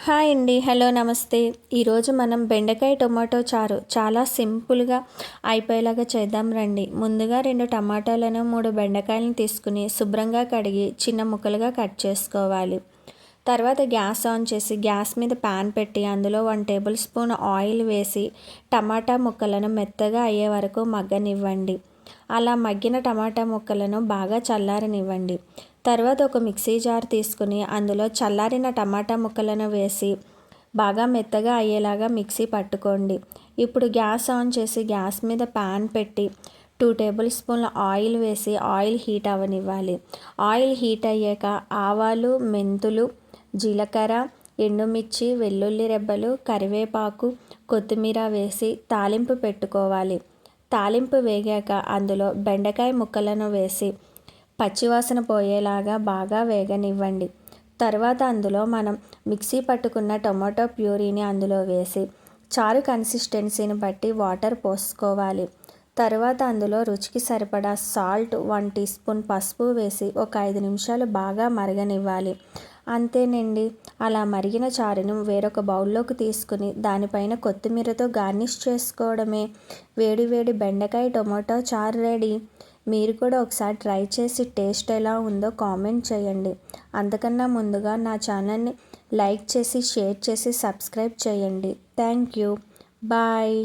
Hi అండి. Hello నమస్తే. ఈరోజు మనం బెండకాయ టొమాటో చారు చాలా సింపుల్గా అయిపోయేలాగా చేద్దాం రండి. ముందుగా 2 టమాటాలను 3 బెండకాయలను తీసుకుని శుభ్రంగా కడిగి చిన్న ముక్కలుగా కట్ చేసుకోవాలి. తర్వాత గ్యాస్ ఆన్ చేసి గ్యాస్ మీద ప్యాన్ పెట్టి అందులో 1 టేబుల్ స్పూన్ ఆయిల్ వేసి టమాటా ముక్కలను మెత్తగా అయ్యే వరకు మగ్గనివ్వండి. అలా మగ్గిన టమాటా ముక్కలను బాగా చల్లారనివ్వండి. తర్వాత ఒక మిక్సీ జార్ తీసుకుని అందులో చల్లారిన టమాటా ముక్కలను వేసి బాగా మెత్తగా అయ్యేలాగా మిక్సీ పట్టుకోండి. ఇప్పుడు గ్యాస్ ఆన్ చేసి గ్యాస్ మీద ప్యాన్ పెట్టి 2 టేబుల్ స్పూన్ల ఆయిల్ వేసి ఆయిల్ హీట్ అవ్వనివ్వాలి. ఆయిల్ హీట్ అయ్యాక ఆవాలు, మెంతులు, జీలకర్ర, ఎండుమిర్చి, వెల్లుల్లి రెబ్బలు, కరివేపాకు, కొత్తిమీర వేసి తాలింపు పెట్టుకోవాలి. తాలింపు వేగాక అందులో బెండకాయ ముక్కలను వేసి పచ్చివాసన పోయేలాగా బాగా వేగనివ్వండి. తర్వాత అందులో మనం మిక్సీ పట్టుకున్న టొమాటో ప్యూరీని అందులో వేసి చారు కన్సిస్టెన్సీని బట్టి వాటర్ పోసుకోవాలి. తర్వాత అందులో రుచికి సరిపడా సాల్ట్, 1 టీ స్పూన్ పసుపు వేసి ఒక 5 నిమిషాలు బాగా మరగనివ్వాలి. అంతేనండి. అలా మరిగిన చారును వేరొక బౌల్లోకి తీసుకుని దానిపైన కొత్తిమీరతో గార్నిష్ చేసుకోవడమే. వేడి వేడి బెండకాయ టొమాటో చారు రెడీ. మీరు కూడా ఒకసారి ట్రై చేసి టేస్ట్ ఎలా ఉందో కామెంట్ చేయండి. అంతకన్నా ముందుగా నా ఛానల్ని లైక్ చేసి, షేర్ చేసి, సబ్స్క్రైబ్ చేయండి. Thank you. బాయ్.